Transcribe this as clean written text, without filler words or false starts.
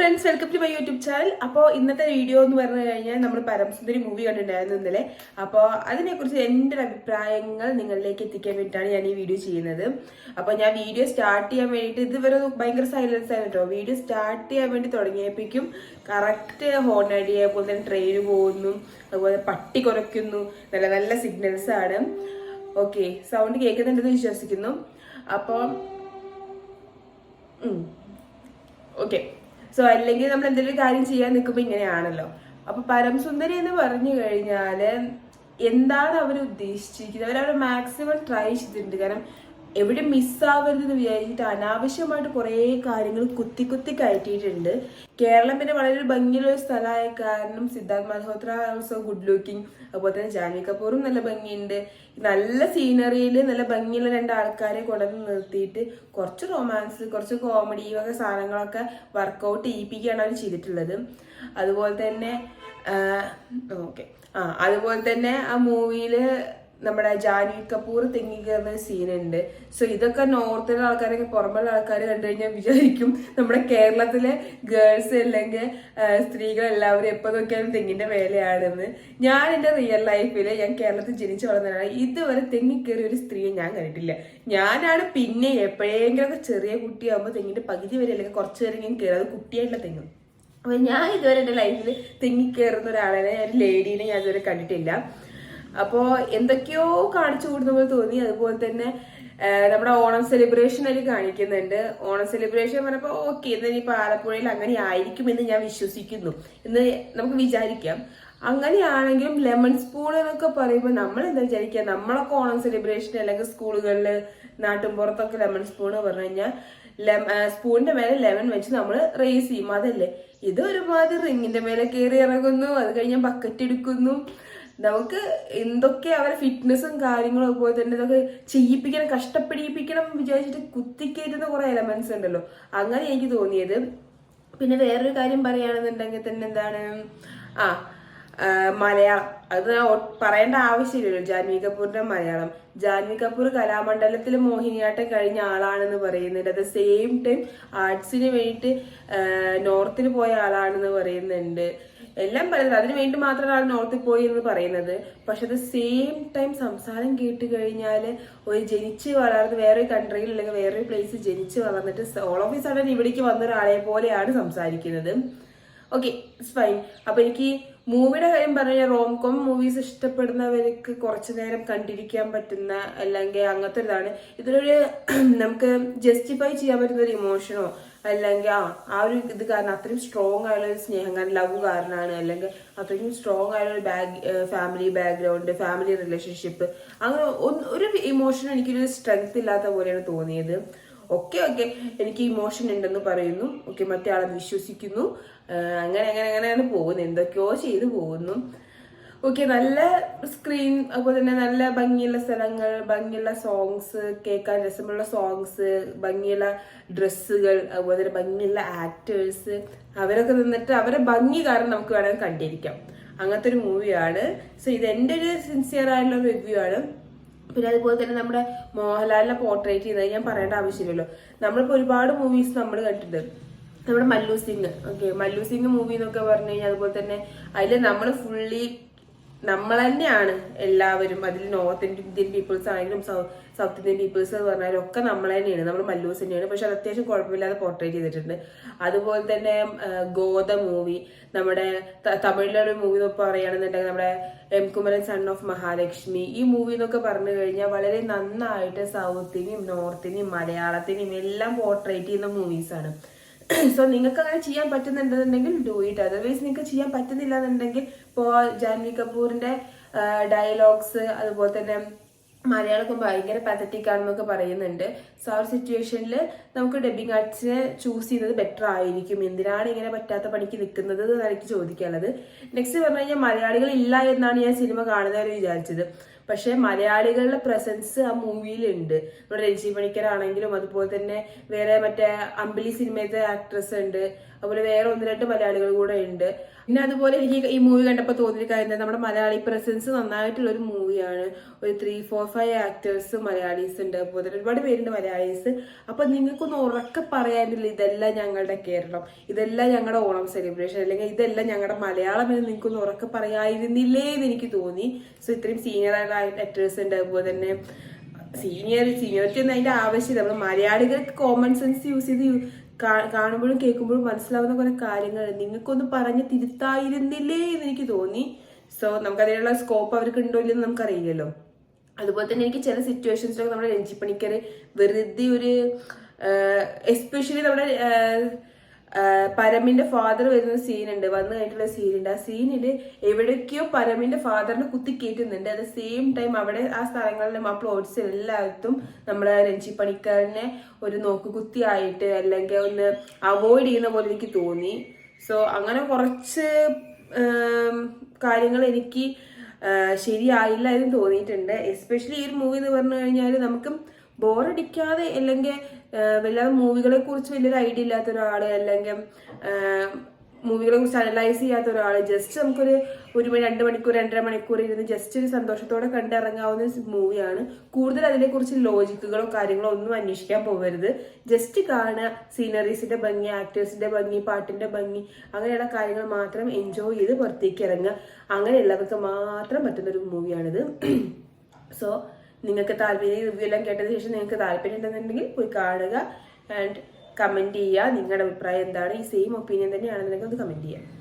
Friends, welcome to my YouTube channel. അപ്പോൾ ഇന്നത്തെ video എന്ന് പറഞ്ഞു കഴിഞ്ഞാൽ നമ്മൾ പരമസുന്ദരി മൂവി കണ്ടിട്ടുണ്ടായിരുന്നു ഇന്നലെ. അപ്പോൾ അതിനെക്കുറിച്ച് എൻ്റെ അഭിപ്രായങ്ങൾ നിങ്ങളിലേക്ക് എത്തിക്കാൻ വേണ്ടിയിട്ടാണ് ഞാൻ ഈ വീഡിയോ ചെയ്യുന്നത്. അപ്പോൾ ഞാൻ വീഡിയോ സ്റ്റാർട്ട് ചെയ്യാൻ വേണ്ടിയിട്ട് ഇതുവരെ ഭയങ്കര സൈലൻസ് ആണ് കേട്ടോ. വീഡിയോ സ്റ്റാർട്ട് ചെയ്യാൻ വേണ്ടി തുടങ്ങിയപ്പോഴേക്കും കറക്റ്റ് ഹോൺ അടി, അതുപോലെ തന്നെ ട്രെയിൻ പോകുന്നു, അതുപോലെ പട്ടി കുറയ്ക്കുന്നു, നല്ല നല്ല സിഗ്നൽസ് ആണ്. ഓക്കെ, സൗണ്ട് കേൾക്കുന്നുണ്ടെന്ന് വിശ്വസിക്കുന്നു. അപ്പോൾ ഓക്കെ, സോ അല്ലെങ്കിൽ നമ്മൾ എന്തെങ്കിലും കാര്യം ചെയ്യാൻ നിൽക്കുമ്പോൾ ഇങ്ങനെയാണല്ലോ. അപ്പൊ പരമസുന്ദരി എന്ന് പറഞ്ഞു കഴിഞ്ഞാല് എന്താണ് അവർ ഉദ്ദേശിച്ചിരിക്കുന്നത്? അവരവരുടെ മാക്സിമം ട്രൈ ചെയ്തിട്ടുണ്ട്. കാരണം എവിടെ മിസ്സാവരുതെന്ന് വിചാരിച്ചിട്ട് അനാവശ്യമായിട്ട് കുറേ കാര്യങ്ങൾ കുത്തി കുത്തി കയറ്റിയിട്ടുണ്ട്. കേരളം പിന്നെ വളരെ ഭംഗിയുള്ള ഒരു സ്ഥലമായ കാരണം Siddharth Malhotra also good looking, അതുപോലെ തന്നെ ജാൻവി കപൂറും നല്ല ഭംഗിയുണ്ട്. നല്ല സീനറിയിൽ നല്ല ഭംഗിയുള്ള രണ്ട് ആൾക്കാരെ കൊണ്ടുവന്ന് നിർത്തിയിട്ട് കുറച്ച് റൊമാൻസ്, കുറച്ച് കോമഡി വക സാധനങ്ങളൊക്കെ വർക്കൗട്ട് ചെയ്യിപ്പിക്കുകയാണ് അവർ ചെയ്തിട്ടുള്ളത്. അതുപോലെ തന്നെ അതുപോലെ തന്നെ ആ മൂവിയില് നമ്മുടെ ജാൻവി കപൂർ തെങ്ങി കയറുന്ന സീനുണ്ട്. സോ ഇതൊക്കെ നോർത്തിലെ ആൾക്കാരൊക്കെ, പുറമുള്ള ആൾക്കാർ കണ്ടു കഴിഞ്ഞാൽ വിചാരിക്കും നമ്മുടെ കേരളത്തിലെ ഗേൾസ് അല്ലെങ്കിൽ സ്ത്രീകൾ എല്ലാവരും എപ്പോൾ നോക്കിയാലും തെങ്ങിന്റെ വേലയാണെന്ന്. ഞാൻ എൻ്റെ റിയൽ ലൈഫിൽ, ഞാൻ കേരളത്തിൽ ജനിച്ചു വളർന്നതാണ്, ഇതുവരെ തെങ്ങി കയറിയ ഒരു സ്ത്രീയെ ഞാൻ കണ്ടിട്ടില്ല. ഞാനാണ് പിന്നെ എപ്പോഴെങ്കിലും ഒക്കെ ചെറിയ കുട്ടിയാകുമ്പോൾ തെങ്ങിന്റെ പകുതി വരെ അല്ലെങ്കിൽ കുറച്ച് വരെ ഞാൻ കയറി, അത് കുട്ടിയായിട്ടുള്ള തെങ്ങും. അപ്പൊ ഞാൻ ഇതുവരെ എൻ്റെ ലൈഫിൽ തെങ്ങി കയറുന്ന ഒരാളെ, ഒരു ലേഡീനെ ഞാൻ ഇതുവരെ കണ്ടിട്ടില്ല. അപ്പോ എന്തൊക്കെയോ കാണിച്ചു കൂടുന്ന പോലെ തോന്നി. അതുപോലെ തന്നെ നമ്മുടെ ഓണം സെലിബ്രേഷൻ അതിൽ കാണിക്കുന്നുണ്ട്. ഓണം സെലിബ്രേഷൻ പറഞ്ഞപ്പോ ഓക്കെ, എന്നാൽ ഇപ്പൊ ആലപ്പുഴയിൽ അങ്ങനെ ആയിരിക്കും എന്ന് ഞാൻ വിശ്വസിക്കുന്നു എന്ന് നമുക്ക് വിചാരിക്കാം. അങ്ങനെയാണെങ്കിലും ലെമൺ സ്പൂൺ എന്നൊക്കെ പറയുമ്പോൾ നമ്മൾ എന്താ വിചാരിക്കുക, നമ്മളൊക്കെ ഓണം സെലിബ്രേഷൻ അല്ലെങ്കിൽ സ്കൂളുകളിൽ നാട്ടിൻപുറത്തൊക്കെ ലെമൺ സ്പൂൺ പറഞ്ഞു കഴിഞ്ഞാൽ സ്പൂണിന്റെ മേലെ ലെമൺ വെച്ച് നമ്മൾ റേസ് ചെയ്യും, അതല്ലേ. ഇത് ഒരുമാതിരി റിങ്ങിന്റെ മേലെ കയറി ഇറങ്ങുന്നു, അത് കഴിഞ്ഞാൽ ബക്കറ്റ് എടുക്കുന്നു. നമുക്ക് എന്തൊക്കെ അവരെ ഫിറ്റ്നസും കാര്യങ്ങളും അതുപോലെ തന്നെ ഇതൊക്കെ ചെയ്യിപ്പിക്കണം, കഷ്ടപ്പെടിപ്പിക്കണം വിചാരിച്ചിട്ട് കുത്തിക്കയറ്റുന്ന കുറെ എലമെന്റ്സ് ഉണ്ടല്ലോ. അങ്ങനെ എനിക്ക് തോന്നിയത്. പിന്നെ വേറൊരു കാര്യം പറയുകയാണെന്നുണ്ടെങ്കിൽ തന്നെ എന്താണ്, മലയാളം, അത് പറയേണ്ട ആവശ്യമില്ലല്ലോ. ജാൻവി കപൂറിന്റെ മലയാളം, ജാൻവി കപൂർ കലാമണ്ഡലത്തിൽ മോഹിനിയാട്ടം കഴിഞ്ഞ ആളാണെന്ന് പറയുന്നുണ്ട്. അറ്റ് ദ സെയിം ടൈം ആർട്സിന് വേണ്ടിയിട്ട് നോർത്തിൽ പോയ ആളാണെന്ന് പറയുന്നുണ്ട്. എല്ലാം പറയുന്നത് അതിന് വേണ്ടി മാത്രമാണ് ആൾ നോർത്തിൽ പോയി എന്ന് പറയുന്നത്. പക്ഷെ അത് സെയിം ടൈം സംസാരം കേട്ട് കഴിഞ്ഞാൽ ഒരു ജനിച്ച് വളർന്ന് വേറൊരു കൺട്രിയിൽ അല്ലെങ്കിൽ വേറൊരു പ്ലേസിൽ ജനിച്ച് വളർന്നിട്ട് ഓൾ ഓഫ് ഈ സഡൻ ഇവിടേക്ക് വന്ന ഒരാളെ പോലെയാണ് സംസാരിക്കുന്നത്. Okay, it's fine. അപ്പൊ എനിക്ക് മൂവിയുടെ കാര്യം പറഞ്ഞാൽ റോംകോം മൂവീസ് ഇഷ്ടപ്പെടുന്നവർക്ക് കുറച്ചു നേരം കണ്ടിരിക്കാൻ പറ്റുന്ന, അല്ലെങ്കിൽ അങ്ങനത്തെ ഇതാണ്. ഇതിലൊരു നമുക്ക് ജസ്റ്റിഫൈ ചെയ്യാൻ പറ്റുന്ന ഒരു ഇമോഷനോ അല്ലെങ്കിൽ ആ ഒരു ഇത് കാരണം, അത്രയും സ്ട്രോങ് ആയുള്ള ഒരു സ്നേഹം കാരണം, ലവ് കാരണമാണ്, അല്ലെങ്കിൽ അത്രയും സ്ട്രോങ് ആയുള്ള ഒരു ഫാമിലി ബാക്ക്ഗ്രൗണ്ട്, ഫാമിലി റിലേഷൻഷിപ്പ്, അങ്ങനെ ഒരു ഇമോഷൻ എനിക്കൊരു സ്ട്രെങ്ത് ഇല്ലാത്ത പോലെയാണ് തോന്നിയത്. ഓക്കെ, എനിക്ക് ഇമോഷൻ ഉണ്ടെന്ന് പറയുന്നു. ഓക്കെ, മറ്റേ ആളെ വിശ്വസിക്കുന്നു. അങ്ങനെയാണ് പോകുന്നത്, എന്തൊക്കെയോ ചെയ്തു പോകുന്നു. ഓക്കെ, നല്ല സ്ക്രീൻ, അതുപോലെ തന്നെ നല്ല ഭംഗിയുള്ള സ്ഥലങ്ങൾ, ഭംഗിയുള്ള സോങ്സ്, കേൾക്കാൻ രസമുള്ള സോങ്സ്, ഭംഗിയുള്ള ഡ്രസ്സുകൾ, അതുപോലെ തന്നെ ഭംഗിയുള്ള ആക്ടേഴ്സ്, അവരൊക്കെ നിന്നിട്ട് അവരുടെ ഭംഗി കാരണം നമുക്ക് വേണമെങ്കിൽ കണ്ടിരിക്കാം. അങ്ങനത്തെ ഒരു മൂവിയാണ്. സോ ഇത് എൻ്റെ ഒരു സിൻസിയർ ആയിട്ടുള്ള റിവ്യൂ ആണ്. പിന്നെ അതുപോലെ തന്നെ നമ്മുടെ മോഹൻലാലിനെ പോർട്രേറ്റ് ചെയ്തത് ഞാൻ പറയേണ്ട ആവശ്യമില്ലല്ലോ. നമ്മളിപ്പോൾ ഒരുപാട് മൂവീസ് നമ്മൾ കണ്ടിട്ടുണ്ട്. നമ്മുടെ മല്ലു സിംഗ്, മല്ലു സിംഗ് മൂവി എന്നൊക്കെ പറഞ്ഞു കഴിഞ്ഞാൽ അതുപോലെ തന്നെ അതിൽ നമ്മൾ ഫുള്ളി നമ്മൾ തന്നെയാണ് എല്ലാവരും. അതിൽ നോർത്ത് ഇന്ത്യൻ പീപ്പിൾസ് ആണെങ്കിലും സൗത്ത് ഇന്ത്യൻ പീപ്പിൾസ് എന്ന് പറഞ്ഞാലും ഒക്കെ നമ്മൾ തന്നെയാണ്, നമ്മൾ മല്ലൂസ് തന്നെയാണ്. പക്ഷെ അത് അത്യാവശ്യം കുഴപ്പമില്ലാതെ പോർട്രേറ്റ് ചെയ്തിട്ടുണ്ട്. അതുപോലെ തന്നെ ഗോദ മൂവി, നമ്മുടെ തമിഴിലൊരു മൂവി എന്നൊക്കെ പറയുകയാണെന്നുണ്ടെങ്കിൽ നമ്മുടെ M Kumaran son of Mahalakshmi, ഈ മൂവി എന്നൊക്കെ പറഞ്ഞു കഴിഞ്ഞാൽ വളരെ നന്നായിട്ട് സൗത്തിനെയും നോർത്തിനെയും മലയാളത്തിനെയും എല്ലാം പോർട്രേറ്റ് ചെയ്യുന്ന മൂവീസാണ്. സോ നിങ്ങൾക്ക് അങ്ങനെ ചെയ്യാൻ പറ്റുന്നുണ്ടെന്നുണ്ടെങ്കിൽ ഡു ഇറ്റ്. അതർവൈസ് നിങ്ങൾക്ക് ചെയ്യാൻ പറ്റുന്നില്ല എന്നുണ്ടെങ്കിൽ ഇപ്പോൾ ജാൻവി കപൂറിന്റെ ഡയലോഗ്സ് അതുപോലെ തന്നെ മലയാളമൊക്കെ ഭയങ്കര പാത്തറ്റിക് ആണെന്നൊക്കെ പറയുന്നുണ്ട്. സോ ആ ഒരു സിറ്റുവേഷനിൽ നമുക്ക് ഡബിങ് ആർട്സിനെ ചൂസ് ചെയ്യുന്നത് ബെറ്റർ ആയിരിക്കും. എന്തിനാണ് ഇങ്ങനെ പറ്റാത്ത പണിക്ക് നിൽക്കുന്നത് എന്ന് എനിക്ക് ചോദിക്കാനുള്ളത്. നെക്സ്റ്റ് പറഞ്ഞു കഴിഞ്ഞാൽ മലയാളികൾ ഇല്ല എന്നാണ് ഞാൻ സിനിമ കാണുന്നവർ വിചാരിച്ചത്. പക്ഷെ മലയാളികളുടെ പ്രസൻസ് ആ മൂവിയിലുണ്ട്. നമ്മുടെ രഞ്ജി പണിക്കരാണെങ്കിലും അതുപോലെ തന്നെ വേറെ മറ്റേ അമ്പിളി സിനിമയിലത്തെ ആക്ട്രസ് ഉണ്ട്, അതുപോലെ വേറെ 1-2 മലയാളികൾ കൂടെ ഉണ്ട്. പിന്നെ അതുപോലെ എനിക്ക് ഈ മൂവി കണ്ടപ്പോൾ തോന്നിയ കാര്യം നമ്മുടെ മലയാളി പ്രസൻസ് നന്നായിട്ടുള്ള ഒരു മൂവിയാണ്. ഒരു 3-4-5 ആക്ടേഴ്സ് മലയാളീസ് ഉണ്ട്, അതുപോലെ ഒരുപാട് പേരുണ്ട് മലയാളീസ്. അപ്പൊ നിങ്ങൾക്കൊന്ന് ഉറക്കെ പറയാനില്ല ഇതെല്ലാം ഞങ്ങളുടെ കേരളം, ഇതെല്ലാം ഞങ്ങളുടെ ഓണം സെലിബ്രേഷൻ, അല്ലെങ്കിൽ ഇതെല്ലാം ഞങ്ങളുടെ മലയാളം എന്ന് നിങ്ങൾക്കൊന്ന് ഉറക്കെ പറയായിരുന്നില്ലേ എന്ന് എനിക്ക് തോന്നി. സോ ഇത്രയും സീനിയർ ആയിട്ടുള്ള ആക്ടേഴ്സ് ഉണ്ട്, അതുപോലെ തന്നെ സീനിയോറിറ്റി ഒന്നും അതിന്റെ ആവശ്യമില്ല. നമ്മൾ മലയാളികൾക്ക് കോമൺ സെൻസ് യൂസ് ചെയ്ത് കാണുമ്പോഴും കേൾക്കുമ്പോഴും മനസ്സിലാവുന്ന കുറെ കാര്യങ്ങൾ നിങ്ങൾക്കൊന്ന് പറഞ്ഞ് തിരുത്തായിരുന്നില്ലേ എന്ന് എനിക്ക് തോന്നി. സോ നമുക്കതിനുള്ള സ്കോപ്പ് അവർക്ക് ഉണ്ടോ ഇല്ലെന്ന് നമുക്കറിയില്ലല്ലോ. അതുപോലെ തന്നെ എനിക്ക് ചില സിറ്റുവേഷൻസിലൊക്കെ നമ്മുടെ രഞ്ജി പണിക്കർ വെറുതെ ഒരു എസ്പെഷ്യലി നമ്മുടെ പരമിന്റെ ഫാദർ വരുന്ന സീനുണ്ട്, വന്നു കഴിഞ്ഞിട്ടുള്ള സീനുണ്ട്. ആ സീനിൽ എവിടേക്കോ പരമിന്റെ ഫാദറിനെ കുത്തി കയറ്റുന്നുണ്ട്. അറ്റ് ദ സെയിം ടൈം അവിടെ ആ സ്ഥലങ്ങളിലും ആ പ്ലോട്ട്സ് എല്ലായിടത്തും നമ്മളെ രഞ്ജി പണിക്കറിനെ ഒരു നോക്കുകുത്തിയായിട്ട് അല്ലെങ്കിൽ ഒന്ന് അവോയ്ഡ് ചെയ്യുന്ന പോലെ എനിക്ക് തോന്നി. സോ അങ്ങനെ കുറച്ച് കാര്യങ്ങൾ എനിക്ക് ശരിയായില്ല എന്ന് തോന്നിയിട്ടുണ്ട്. എസ്പെഷ്യലി ഈ ഒരു മൂവി എന്ന് പറഞ്ഞു കഴിഞ്ഞാൽ നമുക്ക് ബോറടിക്കാതെ, അല്ലെങ്കിൽ വല്ലാതെ മൂവികളെ കുറിച്ച് വലിയൊരു ഐഡിയ ഇല്ലാത്ത ഒരാള്, അല്ലെങ്കിൽ മൂവികളെ കുറിച്ച് അനലൈസ് ചെയ്യാത്ത ഒരാള് ജസ്റ്റ് നമുക്കൊരു 2 മണിക്കൂർ 2.5 മണിക്കൂർ ഇരുന്ന് ജസ്റ്റ് ഒരു സന്തോഷത്തോടെ കണ്ടിറങ്ങാവുന്ന മൂവിയാണ്. കൂടുതൽ അതിനെക്കുറിച്ച് ലോജിക്കുകളോ കാര്യങ്ങളോ ഒന്നും അന്വേഷിക്കാൻ പോകരുത്. ജസ്റ്റ് കാണുക, സീനറീസിന്റെ ഭംഗി, ആക്ടേഴ്സിന്റെ ഭംഗി, പാട്ടിന്റെ ഭംഗി, അങ്ങനെയുള്ള കാര്യങ്ങൾ മാത്രം എൻജോയ് ചെയ്ത് പുറത്തേക്ക് ഇറങ്ങുക. അങ്ങനെയുള്ളവർക്ക് മാത്രം പറ്റുന്നൊരു മൂവിയാണിത്. സോ നിങ്ങൾക്ക് താല്പര്യം, റിവ്യൂ എല്ലാം കേട്ടതിന് ശേഷം നിങ്ങൾക്ക് താല്പര്യം ഉണ്ടെന്നുണ്ടെങ്കിൽ പോയി കാണുക ആൻഡ് കമന്റ് ചെയ്യുക. നിങ്ങളുടെ അഭിപ്രായം എന്താണ്? ഈ സെയിം ഒപ്പീനിയൻ തന്നെയാണെന്നുണ്ടെങ്കിൽ ഒന്ന് കമന്റ് ചെയ്യുക.